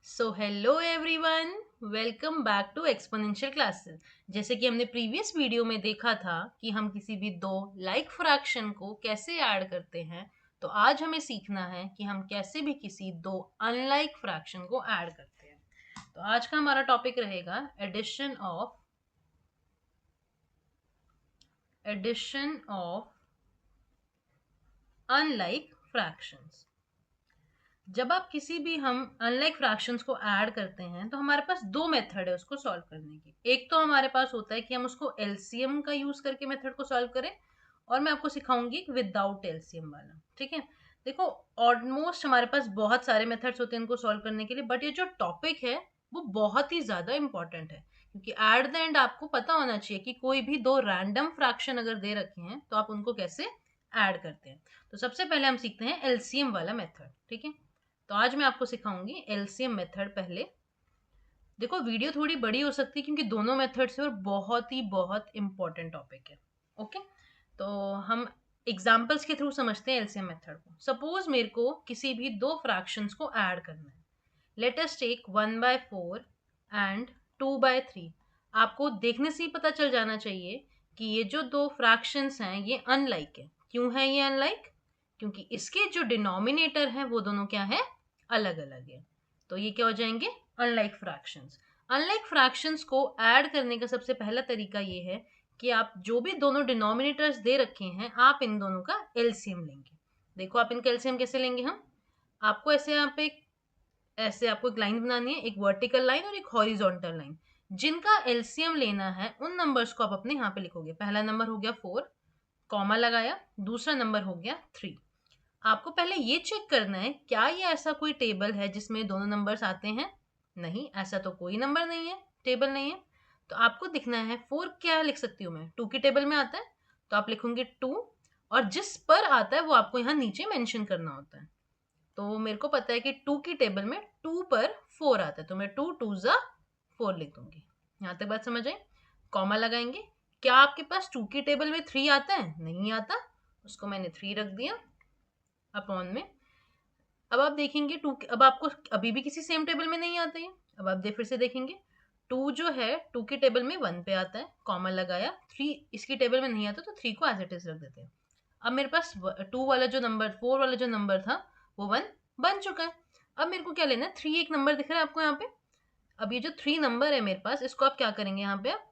So hello everyone, welcome back to exponential classes. जैसे कि हमने प्रीवियस वीडियो में देखा था कि हम किसी भी दो लाइक फ्रैक्शन को कैसे ऐड करते हैं, तो आज हमें सीखना है कि हम कैसे भी किसी दो अनलाइक फ्रैक्शन को ऐड करते हैं। तो आज का हमारा टॉपिक रहेगा एडिशन ऑफ अनलाइक फ्रैक्शंस। जब आप किसी भी हम अनलाइक फ्रैक्शंस को ऐड करते हैं तो हमारे पास दो मेथड है उसको सॉल्व करने की। एक तो हमारे पास होता है कि हम उसको एलसीएम का यूज करके मेथड को सॉल्व करें, और मैं आपको सिखाऊंगी विदाउट एलसीएम वाला। ठीक है, देखो, ऑलमोस्ट हमारे पास बहुत सारे मेथड्स होते हैं इनको सॉल्व करने के लिए, बट ये जो टॉपिक है वो बहुत ही ज्यादा इंपॉर्टेंट है, क्योंकि एट द एंड आपको पता होना चाहिए कि कोई भी दो रैंडम फ्रैक्शन अगर दे रखे हैं तो आप उनको कैसे ऐड करते हैं। तो सबसे पहले हम सीखते हैं एलसीएम वाला मेथड। ठीक है, तो आज मैं आपको सिखाऊंगी एलसीएम मेथड। पहले देखो, वीडियो थोड़ी बड़ी हो सकती है क्योंकि दोनों मेथड से और बहुत इंपॉर्टेंट टॉपिक है। ओके, तो हम एग्जांपल्स के थ्रू समझते हैं एलसीएम मेथड को। सपोज मेरे को किसी भी दो फ्रैक्शंस को ऐड करना है। Let us take 1/4 and 2/3। आपको देखने से ही पता चल जाना चाहिए कि ये जो दो फ्रैक्शंस हैं ये अनलाइक है। क्यों है ये अनलाइक? क्योंकि इसके जो डिनोमिनेटर हैं वो दोनों क्या है, अलग अलग है। तो ये क्या हो जाएंगे, अनलाइक फ्रैक्शंस। अनलाइक फ्रैक्शंस को ऐड करने का सबसे पहला तरीका ये है कि आप जो भी दोनों डिनोमिनेटर्स दे रखे हैं आप इन दोनों का एलसीएम लेंगे। देखो, आप इनका एलसीएम कैसे लेंगे। हम आपको ऐसे यहाँ पे ऐसे आपको एक लाइन बनानी है, एक वर्टिकल लाइन और एक हॉरिजॉन्टल लाइन। जिनका एलसीएम लेना है उन नंबर्स को आप अपने यहाँ पे लिखोगे। पहला नंबर हो गया 4, कॉमा लगाया। दूसरा नंबर हो गया 3। आपको पहले ये चेक करना है क्या ये ऐसा कोई टेबल है जिसमें दोनों नंबर्स आते हैं। नहीं, ऐसा तो कोई नंबर नहीं है, टेबल नहीं है। तो आपको दिखना है 4 क्या लिख सकती हूँ मैं, 2 की टेबल में आता है तो आप लिखोगे 2, और जिस पर आता है वो आपको यहाँ नीचे मेंशन करना होता है। तो मेरे को पता है कि 2 की टेबल में 2 पर 4 आता है, तो मैं 2 2 जा 4 लिख दूंगी। यहाँ तक बात समझ आई? कॉमा लगाएंगे। क्या आपके पास 2 की टेबल में 3 आता है? नहीं आता, उसको मैंने 3 रख दिया अपॉन में। अब आप देखेंगे 2, अब आपको अभी भी किसी सेम टेबल में नहीं आता है। अब आप फिर से देखेंगे 2 जो है 2 की टेबल में 1 पे आता है, कॉमा लगाया। 3 इसकी टेबल में नहीं आता तो 3 को एज इट इज रख देते हैं। अब मेरे पास 2 वाला जो नंबर, 4 वाला जो नंबर था वो 1 बन चुका है। अब मेरे को क्या लेना है, 3 एक नंबर दिख रहा है आपको यहाँ पे। अब ये जो 3 नंबर है मेरे पास, इसको आप क्या करेंगे, यहाँ पे आप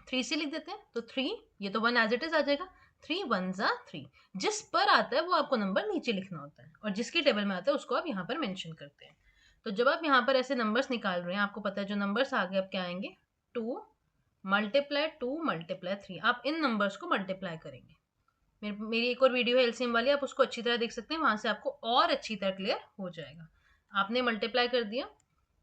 3 से लिख देते हैं। तो 3, ये तो 1 एज इट इज आ जाएगा। 3 1 जा 3। जिस पर आता है वो आपको नंबर नीचे लिखना होता है, और जिसकी टेबल में आता है उसको आप यहाँ पर मेंशन करते हैं। तो जब आप यहाँ पर ऐसे नंबर्स निकाल रहे हैं, आपको पता है जो नंबर्स आगे अब क्या आएंगे, 2 मल्टीप्लाई 2 मल्टीप्लाई 3। आप इन नंबर्स को मल्टीप्लाई करेंगे। मेरी एक और वीडियो है एलसीएम वाली, आप उसको अच्छी तरह देख सकते हैं, वहां से आपको और अच्छी तरह क्लियर हो जाएगा। आपने मल्टीप्लाई कर दिया,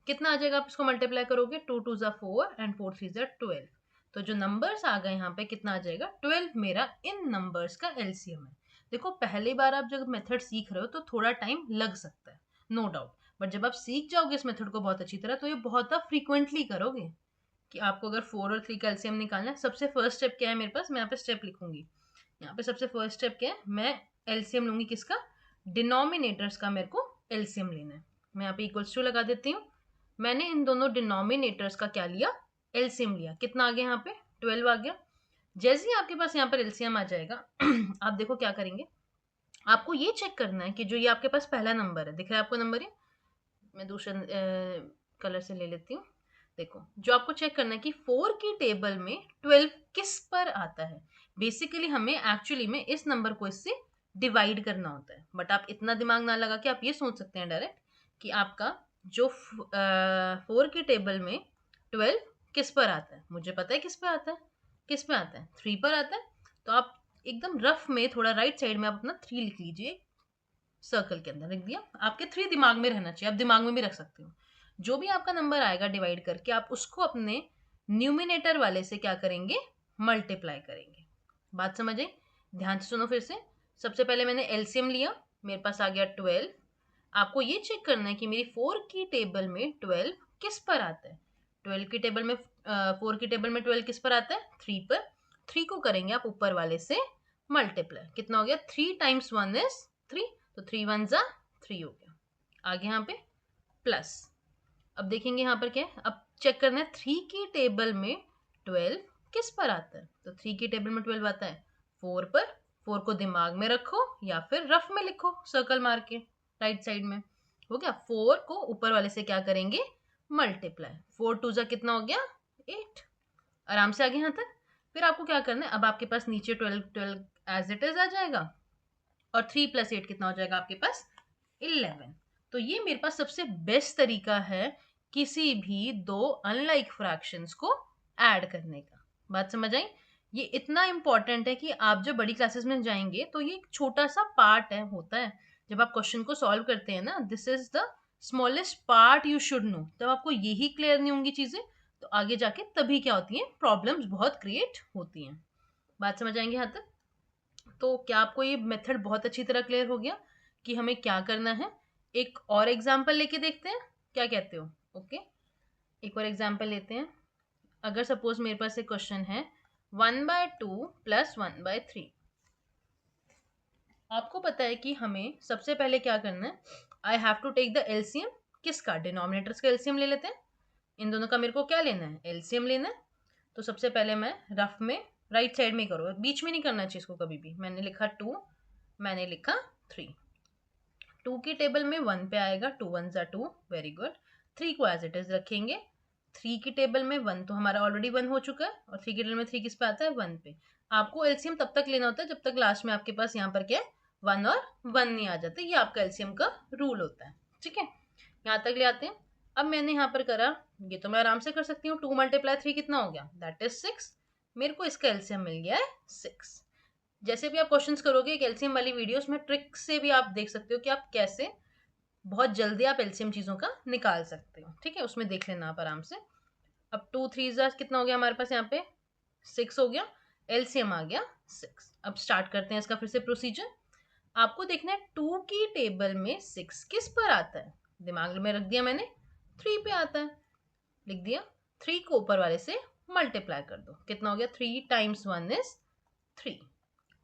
कितना आ जाएगा, आप इसको मल्टीप्लाई करोगे, 2 2 जा 4 एंड 4 3 जा 12। तो जो नंबर्स आ गए यहाँ पे कितना आ जाएगा, 12 मेरा इन नंबर्स का एलसीएम है। देखो, पहली बार आप जब मेथड सीख रहे हो तो थोड़ा टाइम लग सकता है, नो डाउट, बट जब आप सीख जाओगे इस मेथड को बहुत अच्छी तरह तो ये बहुत आप फ्रीक्वेंटली करोगे। कि आपको अगर 4 और 3 का एलसीएम निकालना है, सबसे फर्स्ट स्टेप क्या है मेरे पास, मैं यहाँ पे स्टेप लिखूंगी। यहाँ पे सबसे फर्स्ट स्टेप क्या है, मैं एलसीएम लूंगी किसका, डिनोमिनेटर्स का मेरे को एलसीएम लेना है। मैं यहाँ पे इक्वल्स टू लगा देती हूँ। मैंने इन दोनों डिनोमिनेटर्स का क्या लिया, एलसीएम लिया। कितना आ गया यहाँ पे, 12 आ गया। जैसे ही आपके पास यहाँ पर एलसीएम आ जाएगा आप देखो क्या करेंगे, आपको ये चेक करना है कि जो ये आपके पास पहला नंबर है, दिख रहा है आपको नंबर ये, मैं दूसरे कलर से ले लेती हूँ। देखो, जो आपको चेक करना है कि 4 की टेबल में 12 किस पर आता है। बेसिकली हमें एक्चुअली में इस नंबर को इससे डिवाइड करना होता है, बट आप इतना दिमाग ना लगा के आप ये सोच सकते हैं डायरेक्ट कि आपका जो 4 की टेबल में 12 किस पर आता है। मुझे पता है किस पर आता है, किस पे आता है, 3 पर आता है। तो आप एकदम रफ में थोड़ा राइट साइड में आप अपना 3 लिख लीजिए, सर्कल के अंदर लिख दिया। आपके 3 दिमाग में रहना चाहिए, आप दिमाग में भी रख सकते हो। जो भी आपका नंबर आएगा डिवाइड करके, आप उसको अपने न्यूमिनेटर वाले से क्या करेंगे, मल्टीप्लाई करेंगे। बात समझ आई? ध्यान से सुनो फिर से। सबसे पहले मैंने एलसीएम लिया, मेरे पास आ गया 12। आपको ये चेक करना है कि मेरी 4 की टेबल में 12 किस पर आता है। 12 की टेबल में 4 की टेबल में 12 किस पर आता है, 3 पर। 3 को करेंगे आप ऊपर वाले से मल्टीप्लाई। कितना हो गया, 3 टाइम्स 1 इज 3, तो 3 1 जा 3 हो गया। आगे यहाँ पे प्लस, अब देखेंगे यहाँ पर क्या है, अब चेक करना है 3 की टेबल में 12 किस पर आता है। तो 3 की टेबल में 12 आता है 4 पर। 4 को दिमाग में रखो या फिर रफ में लिखो सर्कल मार के राइट साइड में। हो गया। 4 को ऊपर वाले से क्या करेंगे, मल्टीप्लाई। 4 टू जा कितना हो गया 8। आराम से आ गए यहाँ तक। फिर आपको क्या करना है, अब आपके पास नीचे 12 12 एज इट इज आ जाएगा और 3 प्लस 8 कितना हो जाएगा आपके पास 11। तो ये मेरे पास सबसे बेस्ट तरीका है किसी भी दो अनलाइक फ्रैक्शंस को ऐड करने का। बात समझ आई। ये इतना इंपॉर्टेंट है कि आप जब बड़ी क्लासेस में जाएंगे तो ये एक छोटा सा पार्ट है होता है जब आप क्वेश्चन को सॉल्व करते हैं ना, this is the smallest part you should know. जब आपको यही क्लियर नहीं होंगी चीजें तो आगे जाके तभी क्या होती हैं, प्रॉब्लम्स बहुत क्रिएट होती हैं। बात समझ आएंगे यहाँ तक। तो क्या आपको ये मेथड बहुत अच्छी तरह क्लियर हो गया कि हमें क्या करना है। एक और एग्जाम्पल लेके देखते हैं, क्या कहते हो। ओके, एक और एग्जाम्पल लेते हैं। अगर सपोज मेरे पास एक क्वेश्चन है 1/2 प्लस 1/3। आपको पता है कि हमें सबसे पहले क्या करना है, I have to take the LCM. किसका, डिनोमिनेटर्स का एलसीएम ले लेते हैं। इन दोनों का मेरे को क्या लेना है, एलसीएम लेना है। तो सबसे पहले मैं रफ में राइट साइड में करूँ, बीच में नहीं करना चाहिए इसको कभी भी। मैंने लिखा 2, मैंने लिखा 3। 2 की टेबल में 1 पे आएगा, 2 1 जा 2, वेरी गुड। 3 को एज इट इज रखेंगे। 3 की टेबल में 1 तो हमारा ऑलरेडी 1 हो चुका है और 3 की टेबल में 3 किस पे आता है 1 पे। आपको एलसीएम तब तक लेना होता है जब तक लास्ट में आपके पास यहाँ पर क्या है 1 और 1 नहीं आ जाते। ये आपका एलसीएम का रूल होता है। ठीक है, यहाँ तक ले आते हैं। अब मैंने यहाँ पर करा, ये तो मैं आराम से कर सकती हूँ। 2 × 3 कितना हो गया, दैट इज 6। मेरे को इसका एलसीएम मिल गया है 6। जैसे भी आप क्वेश्चंस करोगे एक एलसीएम वाली वीडियो, उसमें ट्रिक से भी आप देख सकते हो कि आप कैसे बहुत जल्दी आप एलसीएम चीजों का निकाल सकते हो। ठीक है, उसमें देख लेना आप आराम से। अब 2 3 कितना हो गया हमारे पास, यहाँ पे 6 हो गया, एलसीएम आ गया 6। अब स्टार्ट करते हैं इसका फिर से प्रोसीजर। आपको देखना है 2 की टेबल में 6 किस पर आता है। दिमाग में रख दिया मैंने, 3 पे आता है, लिख दिया। 3 को ऊपर वाले से मल्टीप्लाई कर दो, कितना हो गया 3 टाइम्स 1 इज 3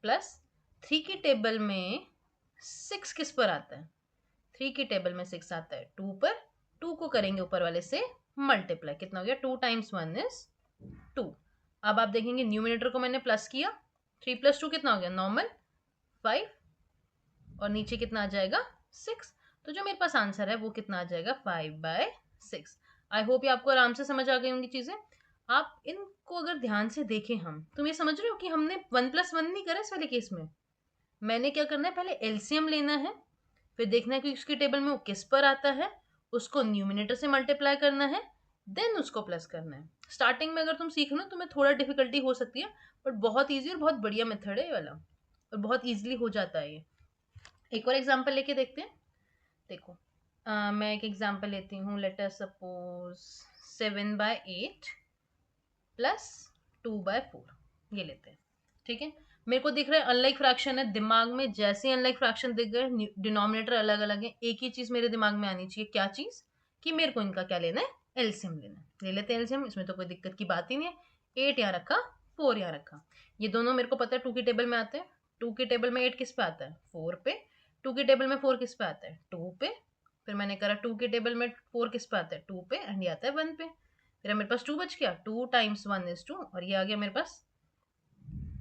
प्लस 3 की टेबल में 6 किस पर आता है, 3 की टेबल में 6 आता है 2 पर। 2 को करेंगे ऊपर वाले से मल्टीप्लाई, कितना हो गया 2 टाइम्स 1 इज 2। अब आप देखेंगे न्यूमिनेटर को मैंने प्लस किया, 3 + 2 कितना हो गया नॉर्मल 5 और नीचे कितना आ जाएगा 6। तो जो मेरे पास आंसर है वो कितना आ जाएगा 5/6। आई होप ये आपको आराम से समझ आ गई होंगी चीजें। आप इनको अगर ध्यान से देखें, हम तुम ये समझ रहे हो कि हमने 1 + 1 नहीं करा इस वाले केस में। मैंने क्या करना है, पहले एलसीएम लेना है, फिर देखना है कि उसकी टेबल में वो किस पर आता है, उसको न्यूमिनेटर से मल्टीप्लाई करना है, देन उसको प्लस करना है। स्टार्टिंग में अगर तुम सीखना तो तुम्हें थोड़ा डिफिकल्टी हो सकती है, बट बहुत ईजी और बहुत बढ़िया मेथड है ये वाला, और बहुत ईजिली हो जाता है ये। एक और एग्जाम्पल लेके देखते हैं। देखो मैं एक एग्जाम्पल लेती हूँ, लेट अस सपोज 7/8 प्लस 2/4 ये लेते हैं। ठीक है, मेरे को दिख रहा है अनलाइक फ्रैक्शन है, दिमाग में जैसे अनलाइक फ्रैक्शन दिख गए, डिनोमिनेटर अलग अलग है, एक ही चीज मेरे दिमाग में आनी चाहिए, क्या चीज, कि मेरे को इनका क्या लेना है, एलसीएम लेना है। ले लेते हैं एलसीएम, इसमें तो कोई दिक्कत की बात ही नहीं है। 8 यहाँ रखा, 4 यहाँ रखा, ये दोनों मेरे को पता है 2 की टेबल में आते हैं। 2 की टेबल में 8 किस पे आता है 4 पे। 2 की टेबल में 4 किस पे आता है 2 पे। फिर मैंने करा 2 की टेबल में 4 किस पे आता है 2 पे, एंड ये आता है 1 पे। फिर मेरे पास 2 बच गया, 2 टाइम्स 1 इज 2, और ये आ गया मेरे पास,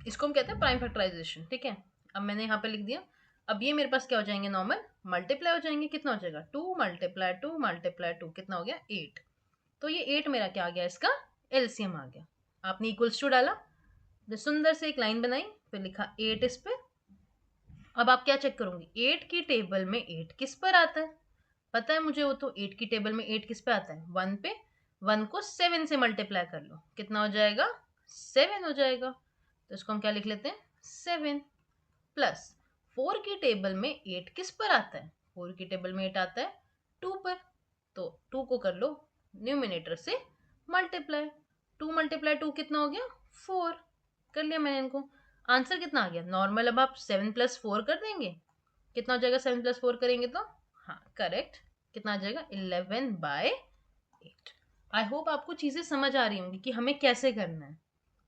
इसको हम कहते हैं प्राइम फैक्टराइजेशन। ठीक है, अब मैंने यहाँ पे लिख दिया। अब ये मेरे पास क्या हो जाएंगे, नॉर्मल मल्टीप्लाई हो जाएंगे। कितना हो जाएगा 2 × 2 × 2 कितना हो गया 8। तो ये 8 मेरा क्या आ गया, इसका एलसीएम आ गया। आपने इक्वल्स टू डाला, सुंदर से एक लाइन बनाई, फिर लिखा 8 इस पे। अब आप क्या चेक करोगे, 8 की टेबल में 8 किस पर आता है, पता है मुझे वो तो। 8 की टेबल में 8 किस पे आता है 1 पे। 1 को 7 से मल्टीप्लाई कर लो, कितना हो जाएगा 7 हो जाएगा। तो इसको हम क्या लिख लेते हैं 7 प्लस 4 की टेबल में 8 किस पर आता है, 4 की टेबल में 8 आता है 2 पर। तो 2 को कर लो न्यूमिनेटर से मल्टीप्लाई, 2 × 2 कितना हो गया 4। कर लिया मैंने इनको, आंसर कितना आ गया नॉर्मल। अब आप 7 + 4 कर देंगे, कितना हो जाएगा 7 + 4 करेंगे तो, हाँ करेक्ट, कितना आ जाएगा 11/8। आई होप आपको चीजें समझ आ रही होंगी कि हमें कैसे करना है।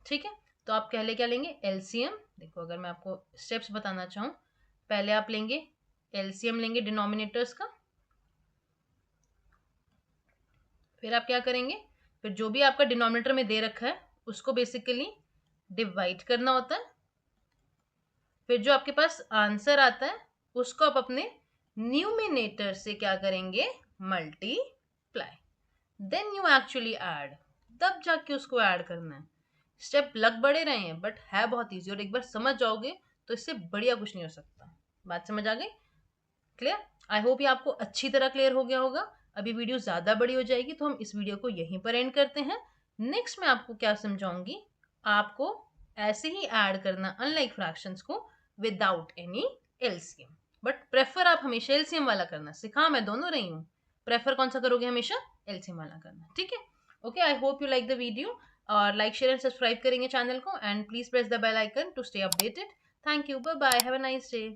ठीक है, तो आप पहले क्या लेंगे एलसीएम। देखो अगर मैं आपको स्टेप्स बताना चाहूँ, पहले आप लेंगे एलसीएम लेंगे डिनोमिनेटर्स का। फिर आप क्या करेंगे, फिर जो भी आपका डिनोमिनेटर में दे रखा है उसको बेसिकली डिवाइड करना होता है। फिर जो आपके पास आंसर आता है उसको आप अपने न्यूमिनेटर से क्या करेंगे, multiply, then you actually add, तब जाके उसको ऐड करना है। स्टेप लग बड़े रहे हैं बट है बहुत इजी, और एक बार समझ जाओगे तो इससे बढ़िया कुछ नहीं हो सकता। बात समझ आ गई? क्लियर? आई होप ये आपको अच्छी तरह क्लियर हो गया होगा। अभी वीडियो ज़्यादा बड़ी हो जाएगी तो हम इस वीडियो को यहीं पर एंड करते हैं। नेक्स्ट मैं आपको क्या समझाऊंगी, आपको ऐसे ही ऐड करना अनलाइक फ्रैक्शंस को without any LCM, but prefer आप हमेशा एलसीएम वाला करना। सिखा मैं दोनों रही हूँ, प्रेफर कौन सा करोगे, हमेशा एलसीएम वाला करना, ठीक है? Okay, I hope you like the video, और लाइक शेयर एंड सब्सक्राइब करेंगे चैनल को, and please press the bell icon to stay updated. Thank you, bye bye, have a nice day.